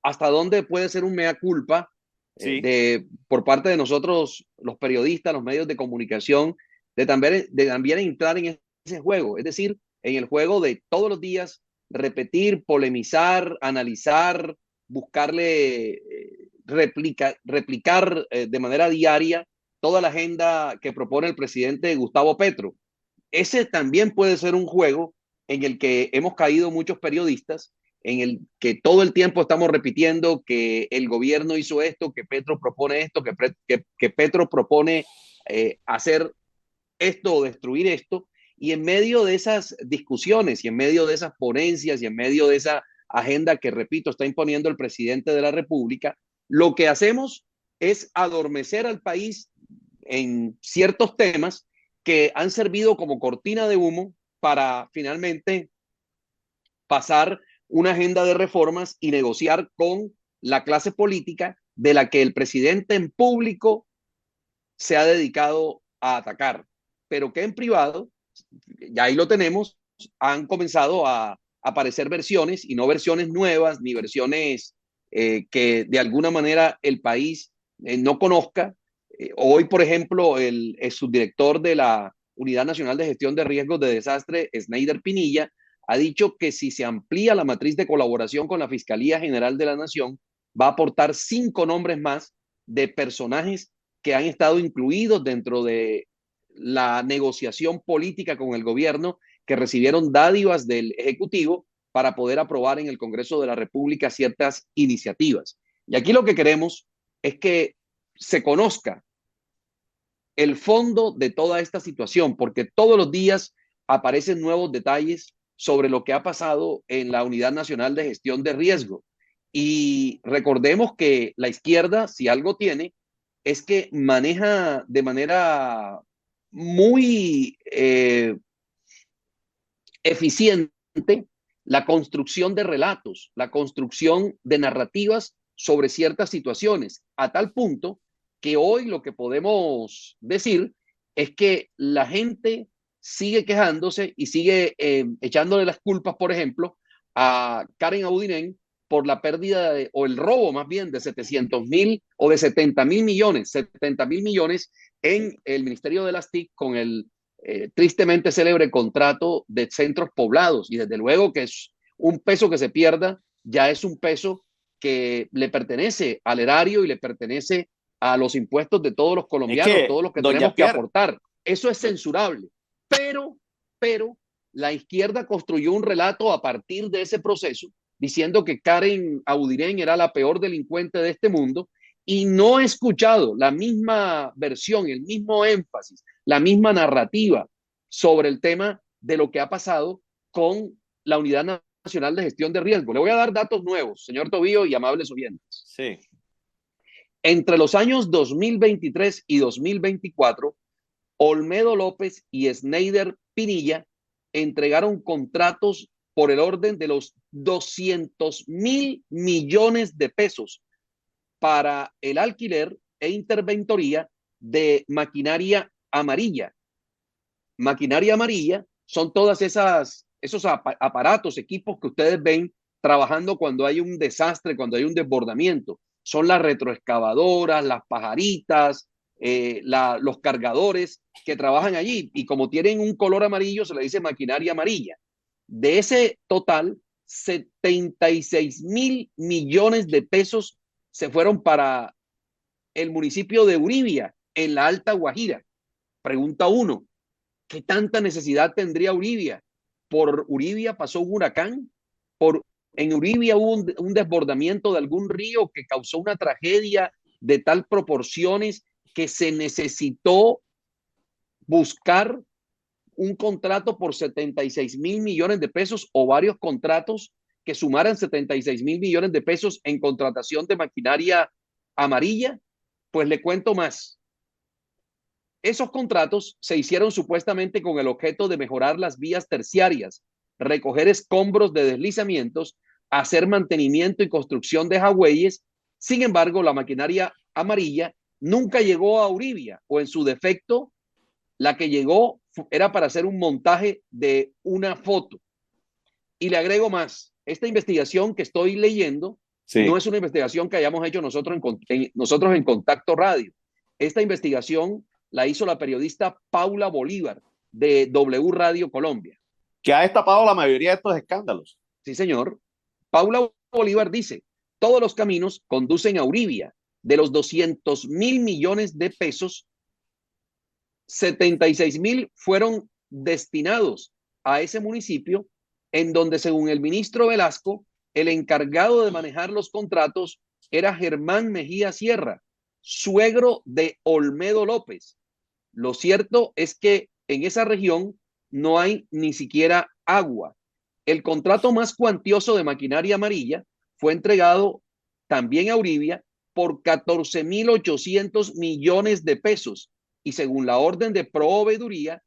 hasta dónde puede ser un mea culpa Sí, por parte de nosotros, los periodistas, los medios de comunicación, de también entrar en ese juego, es decir, en el juego de todos los días repetir, polemizar, analizar, buscarle replicar de manera diaria toda la agenda que propone el presidente Gustavo Petro. Ese también puede ser un juego en el que hemos caído muchos periodistas, en el que todo el tiempo estamos repitiendo que el gobierno hizo esto, que Petro propone esto, que Petro propone hacer esto o destruir esto, y en medio de esas discusiones y en medio de esas ponencias y en medio de esa agenda que, repito, está imponiendo el presidente de la República, lo que hacemos es adormecer al país en ciertos temas que han servido como cortina de humo para finalmente pasar una agenda de reformas y negociar con la clase política de la que el presidente en público se ha dedicado a atacar, pero que en privado, ya ahí lo tenemos, han comenzado a aparecer versiones y no versiones nuevas ni versiones que de alguna manera el país no conozca. Hoy, por ejemplo, el subdirector de la Unidad Nacional de Gestión de Riesgos de Desastre, Snyder Pinilla, ha dicho que si se amplía la matriz de colaboración con la Fiscalía General de la Nación, va a aportar 5 nombres más de personajes que han estado incluidos dentro de la negociación política con el gobierno, que recibieron dádivas del Ejecutivo para poder aprobar en el Congreso de la República ciertas iniciativas. Y aquí lo que queremos es que se conozca el fondo de toda esta situación, porque todos los días aparecen nuevos detalles sobre lo que ha pasado en la Unidad Nacional de Gestión de Riesgo. Y recordemos que la izquierda, si algo tiene, es que maneja de manera muy eficiente la construcción de relatos, la construcción de narrativas sobre ciertas situaciones, a tal punto que hoy lo que podemos decir es que la gente sigue quejándose y sigue echándole las culpas, por ejemplo, a Karen Audinen por la pérdida o el robo más bien de 700.000 o de 70.000 millones en el Ministerio de las TIC con el tristemente célebre contrato de centros poblados. Y desde luego que es un peso que se pierda, ya es un peso que le pertenece al erario y le pertenece a los impuestos de todos los es colombianos, que, todos los que doña tenemos que Pilar, aportar. Eso es do- censurable. Pero la izquierda construyó un relato a partir de ese proceso, diciendo que Karen Audinen era la peor delincuente de este mundo, y no he escuchado la misma versión, el mismo énfasis, la misma narrativa sobre el tema de lo que ha pasado con la Unidad Nacional de Gestión de Riesgo. Le voy a dar datos nuevos, señor Tobío y amables oyentes. sí, Entre los años 2023 y 2024, Olmedo López y Snyder Pinilla entregaron contratos por el orden de los 200.000 millones de pesos para el alquiler e interventoría de maquinaria amarilla. Maquinaria amarilla son todas esos aparatos, equipos que ustedes ven trabajando cuando hay un desastre, cuando hay un desbordamiento. Son las retroexcavadoras, las pajaritas, los cargadores que trabajan allí. Y como tienen un color amarillo, se le dice maquinaria amarilla. De ese total, 76.000 millones de pesos se fueron para el municipio de Uribia, en la Alta Guajira. Pregunta uno, ¿qué tanta necesidad tendría Uribia? Por Uribia pasó un huracán, por en Uribia hubo un desbordamiento de algún río que causó una tragedia de tal proporciones que se necesitó buscar un contrato por 76.000 millones de pesos o varios contratos que sumaran 76.000 millones de pesos en contratación de maquinaria amarilla. Pues le cuento más. Esos contratos se hicieron supuestamente con el objeto de mejorar las vías terciarias, recoger escombros de deslizamientos, hacer mantenimiento y construcción de jagüeyes. Sin embargo, la maquinaria amarilla nunca llegó a Uribia, o en su defecto, la que llegó era para hacer un montaje de una foto. Y le agrego más, esta investigación que estoy leyendo No Sí. es una investigación que hayamos hecho nosotros en Contacto Radio. Esta investigación la hizo la periodista Paula Bolívar de W Radio Colombia. Que ha destapado la mayoría de estos escándalos. Sí, señor. Paula Bolívar dice, todos los caminos conducen a Uribia. De los 200.000 millones de pesos, 76.000 fueron destinados a ese municipio, en donde, según el ministro Velasco, el encargado de manejar los contratos era Germán Mejía Sierra, suegro de Olmedo López. Lo cierto es que en esa región no hay ni siquiera agua. El contrato más cuantioso de maquinaria amarilla fue entregado también a Uribia por 14.800 millones de pesos y según la orden de proveeduría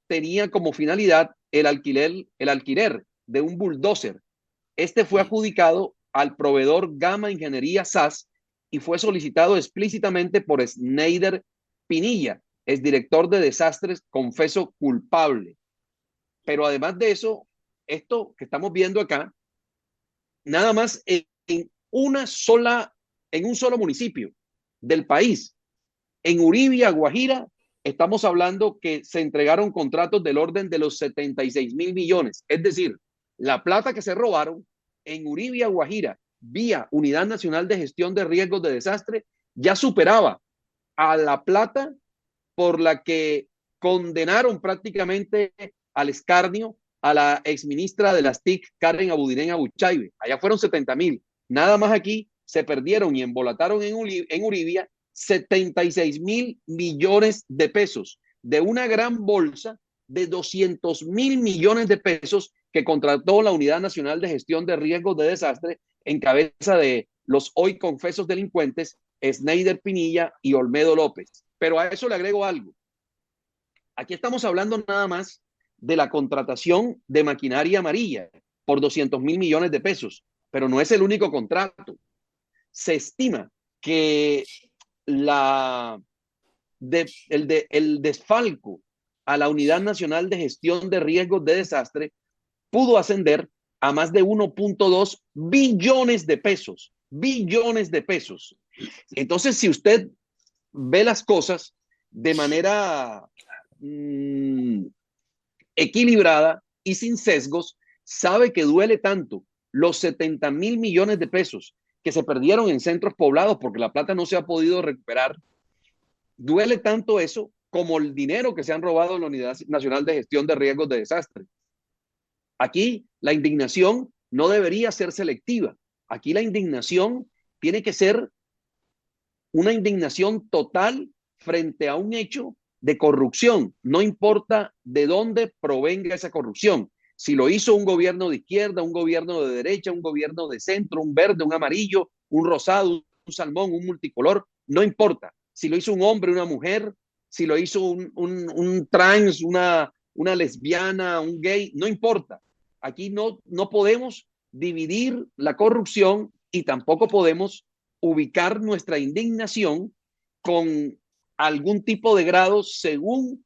tenía como finalidad el alquiler de un bulldozer. Este fue adjudicado al proveedor Gama Ingeniería SAS y fue solicitado explícitamente por Sneider Pinilla, es director de desastres, confeso culpable. Pero además de eso, esto que estamos viendo acá, nada más en un solo municipio del país, en Uribia, Guajira, estamos hablando que se entregaron contratos del orden de los 76.000 millones. Es decir, la plata que se robaron en Uribia, Guajira, vía Unidad Nacional de Gestión de Riesgos de Desastre, ya superaba a la plata por la que condenaron prácticamente al escarnio a la exministra de las TIC, Karen Abudinen Abuchaibe. Allá fueron 70.000. Nada más aquí se perdieron y embolataron en Uribia 76.000 millones de pesos de una gran bolsa de 200.000 millones de pesos que contrató la Unidad Nacional de Gestión de Riesgos de Desastre en cabeza de los hoy confesos delincuentes Sneider Pinilla y Olmedo López. Pero a eso le agrego algo. Aquí estamos hablando nada más de la contratación de maquinaria amarilla por 200.000 millones de pesos, pero no es el único contrato. Se estima que el desfalco a la Unidad Nacional de Gestión de Riesgos de Desastre pudo ascender a más de 1.2 billones de pesos. Billones de pesos. Entonces, si usted ve las cosas de manera equilibrada y sin sesgos, sabe que duele tanto los 70.000 millones de pesos que se perdieron en centros poblados porque la plata no se ha podido recuperar. Duele tanto eso como el dinero que se han robado en la Unidad Nacional de Gestión de Riesgos de Desastre. Aquí la indignación no debería ser selectiva. Aquí la indignación tiene que ser una indignación total frente a un hecho de corrupción, no importa de dónde provenga esa corrupción. Si lo hizo un gobierno de izquierda, un gobierno de derecha, un gobierno de centro, un verde, un amarillo, un rosado, un salmón, un multicolor, no importa. Si lo hizo un hombre, una mujer, si lo hizo un trans, una lesbiana, un gay, no importa. Aquí no podemos dividir la corrupción y tampoco podemos ubicar nuestra indignación con algún tipo de grado según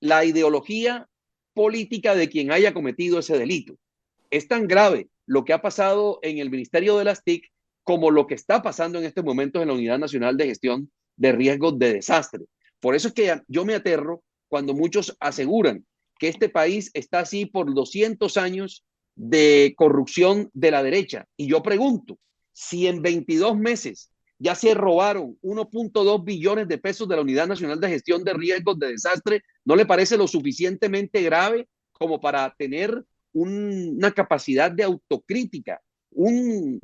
la ideología política de quien haya cometido ese delito. Es tan grave lo que ha pasado en el Ministerio de las TIC como lo que está pasando en estos momentos en la Unidad Nacional de Gestión de Riesgos de Desastre. Por eso es que yo me aterro cuando muchos aseguran que este país está así por 200 años de corrupción de la derecha. Y yo pregunto, si en 22 meses ya se robaron 1.2 billones de pesos de la Unidad Nacional de Gestión de Riesgos de Desastre, ¿no le parece lo suficientemente grave como para tener una capacidad de autocrítica, un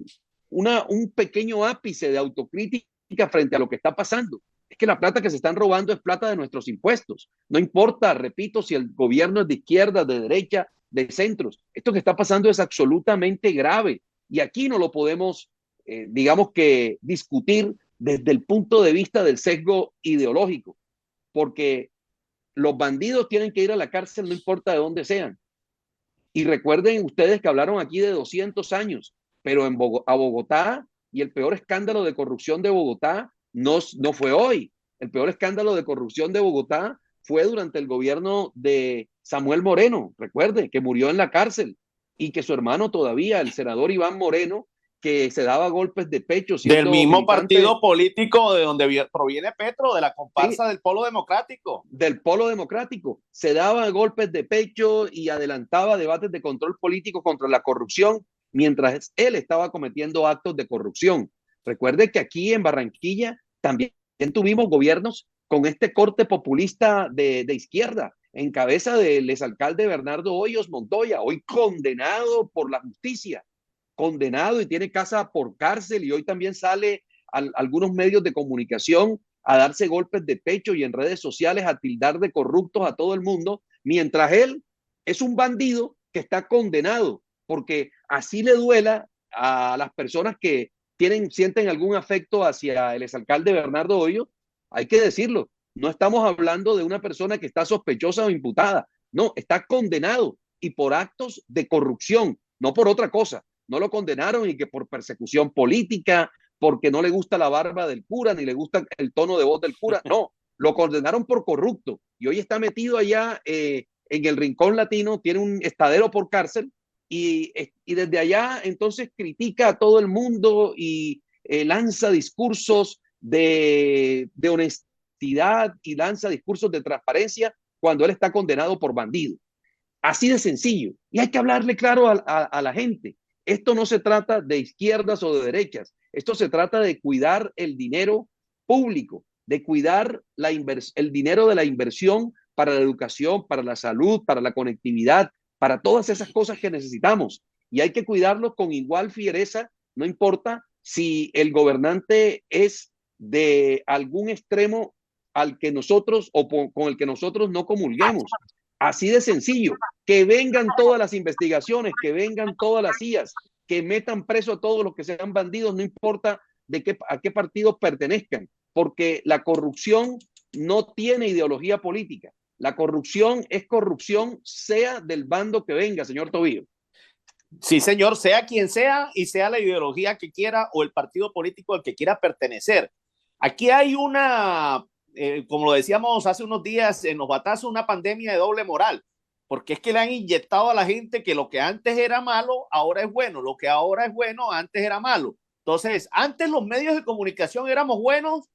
pequeño ápice de autocrítica frente a lo que está pasando? Es que la plata que se están robando es plata de nuestros impuestos. No importa, repito, si el gobierno es de izquierda, de derecha, de centros. Esto que está pasando es absolutamente grave y aquí no lo podemos, digamos que, discutir desde el punto de vista del sesgo ideológico, porque los bandidos tienen que ir a la cárcel no importa de dónde sean. Y recuerden ustedes que hablaron aquí de 200 años, pero a Bogotá y el peor escándalo de corrupción de Bogotá no fue hoy. El peor escándalo de corrupción de Bogotá fue durante el gobierno de Samuel Moreno, recuerde, que murió en la cárcel y que su hermano todavía, el senador Iván Moreno, que se daba golpes de pecho Del siendo mismo militante. partido político de donde proviene Petro, de la Sí, comparsa del Polo Democrático. del Polo Democrático. Se daba golpes de pecho y adelantaba debates de control político contra la corrupción mientras él estaba cometiendo actos de corrupción. Recuerde que aquí en Barranquilla también tuvimos gobiernos con este corte populista de izquierda, en cabeza del exalcalde Bernardo Hoyos Montoya, hoy condenado por la justicia, condenado y tiene casa por cárcel, y hoy también sale a algunos medios de comunicación a darse golpes de pecho y en redes sociales a tildar de corruptos a todo el mundo, mientras él es un bandido que está condenado, porque así le duela a las personas que sienten algún afecto hacia el exalcalde Bernardo Hoyo. Hay que decirlo, no estamos hablando de una persona que está sospechosa o imputada, no, está condenado y por actos de corrupción, no por otra cosa. No lo condenaron y que por persecución política, porque no le gusta la barba del cura, ni le gusta el tono de voz del cura. No, lo condenaron por corrupto y hoy está metido allá en el Rincón Latino, tiene un estadero por cárcel y desde allá entonces critica a todo el mundo y lanza discursos de honestidad y lanza discursos de transparencia cuando él está condenado por bandido. Así de sencillo. Y hay que hablarle claro a la gente. Esto no se trata de izquierdas o de derechas. Esto se trata de cuidar el dinero público, de cuidar el dinero de la inversión para la educación, para la salud, para la conectividad, para todas esas cosas que necesitamos. Y hay que cuidarlo con igual fiereza, no importa si el gobernante es de algún extremo al que nosotros o con el que nosotros no comulguemos. Así de sencillo. Que vengan todas las investigaciones, que vengan todas las IAS, que metan preso a todos los que sean bandidos, no importa a qué partido pertenezcan, porque la corrupción no tiene ideología política. La corrupción es corrupción, sea del bando que venga, señor Tobío. Sí, señor, sea quien sea y sea la ideología que quiera o el partido político al que quiera pertenecer. Aquí hay como lo decíamos hace unos días en los batazos, una pandemia de doble moral, porque es que le han inyectado a la gente que lo que antes era malo, ahora es bueno, lo que ahora es bueno, antes era malo. Entonces, antes los medios de comunicación éramos buenos,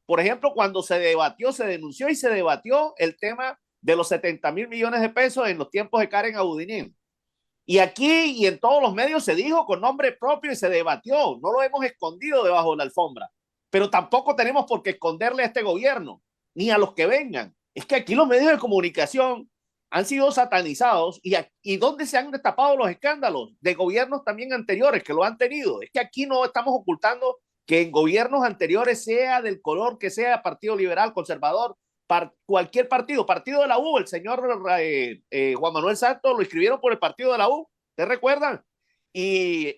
por ejemplo, cuando se debatió, se denunció y se debatió el tema de los 70,000 millones de pesos en los tiempos de Karen Abudinen. Y aquí y en todos los medios se dijo con nombre propio y se debatió. No lo hemos escondido debajo de la alfombra. Pero tampoco tenemos por qué esconderle a este gobierno, ni a los que vengan. Es que aquí los medios de comunicación han sido satanizados y ¿dónde se han destapado los escándalos? De gobiernos también anteriores que lo han tenido. Es que aquí no estamos ocultando que en gobiernos anteriores, sea del color que sea, Partido Liberal, Conservador, cualquier partido de la U, el señor Juan Manuel Santos lo inscribieron por el partido de la U, ¿te recuerdan? Y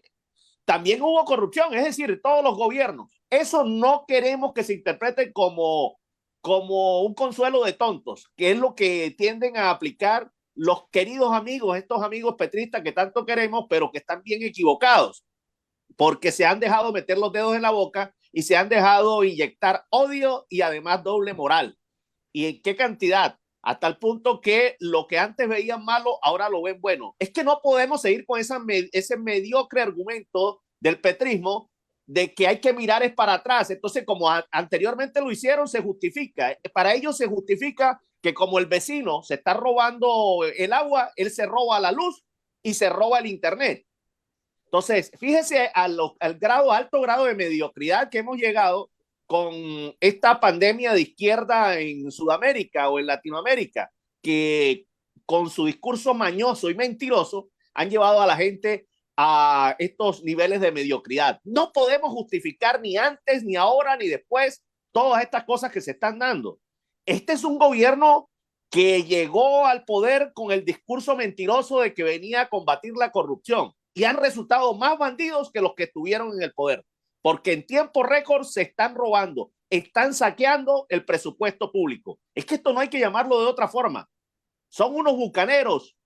también hubo corrupción, es decir, todos los gobiernos. Eso no queremos que se interprete como un consuelo de tontos, que es lo que tienden a aplicar los queridos amigos, estos amigos petristas que tanto queremos, pero que están bien equivocados, porque se han dejado meter los dedos en la boca y se han dejado inyectar odio y además doble moral. ¿Y en qué cantidad? Hasta el punto que lo que antes veían malo, ahora lo ven bueno. Es que no podemos seguir con ese mediocre argumento del petrismo de que hay que mirar es para atrás. Entonces, como anteriormente lo hicieron, se justifica. Para ellos se justifica que como el vecino se está robando el agua, él se roba la luz y se roba el internet. Entonces, fíjese al alto grado de mediocridad que hemos llegado con esta pandemia de izquierda en Sudamérica o en Latinoamérica, que con su discurso mañoso y mentiroso han llevado a la gente a estos niveles de mediocridad. No podemos justificar ni antes, ni ahora, ni después todas estas cosas que se están dando. Este es un gobierno que llegó al poder con el discurso mentiroso de que venía a combatir la corrupción y han resultado más bandidos que los que estuvieron en el poder, porque en tiempo récord se están robando, están saqueando el presupuesto público. Es que esto no hay que llamarlo de otra forma. Son unos bucaneros,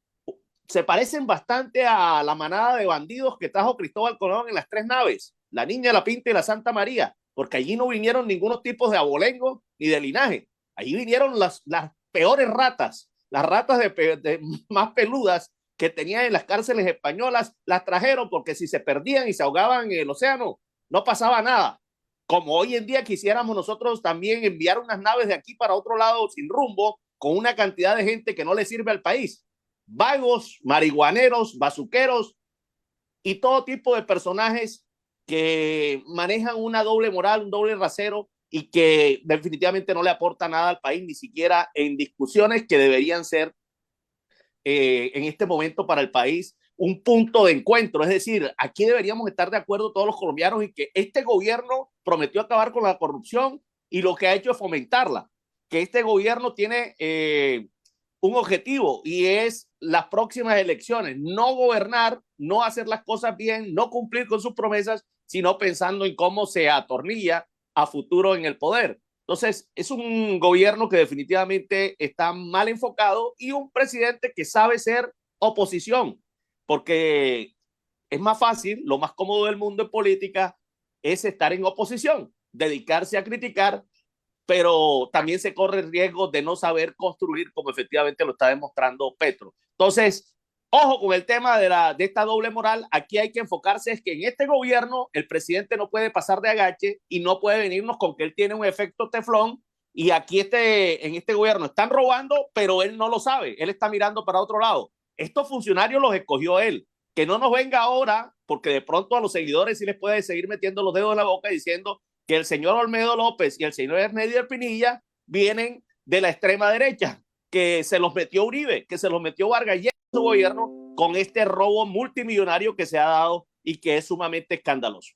se parecen bastante a la manada de bandidos que trajo Cristóbal Colón en las tres naves, la Niña, la Pinta y la Santa María, porque allí no vinieron ningunos tipos de abolengo ni de linaje. Allí vinieron las peores ratas, las ratas más peludas que tenían en las cárceles españolas, las trajeron porque si se perdían y se ahogaban en el océano, no pasaba nada. Como hoy en día quisiéramos nosotros también enviar unas naves de aquí para otro lado sin rumbo, con una cantidad de gente que no le sirve al país. Vagos, marihuaneros, bazuqueros y todo tipo de personajes que manejan una doble moral, un doble rasero y que definitivamente no le aporta nada al país, ni siquiera en discusiones que deberían ser en este momento para el país un punto de encuentro. Es decir, aquí deberíamos estar de acuerdo todos los colombianos y que este gobierno prometió acabar con la corrupción y lo que ha hecho es fomentarla. Que este gobierno tiene un objetivo y es las próximas elecciones, no gobernar, no hacer las cosas bien, no cumplir con sus promesas, sino pensando en cómo se atornilla a futuro en el poder. Entonces, es un gobierno que definitivamente está mal enfocado y un presidente que sabe ser oposición, porque es más fácil, lo más cómodo del mundo en política es estar en oposición, dedicarse a criticar, pero también se corre el riesgo de no saber construir como efectivamente lo está demostrando Petro. Entonces, ojo con el tema de esta doble moral. Aquí hay que enfocarse es que en este gobierno el presidente no puede pasar de agache y no puede venirnos con que él tiene un efecto teflón y aquí en este gobierno están robando, pero él no lo sabe, él está mirando para otro lado. Estos funcionarios los escogió él. Que no nos venga ahora, porque de pronto a los seguidores sí les puede seguir metiendo los dedos en la boca diciendo que el señor Olmedo López y el señor Ernesto Pinilla vienen de la extrema derecha, que se los metió Uribe, que se los metió Vargas Lleras en su gobierno con este robo multimillonario que se ha dado y que es sumamente escandaloso.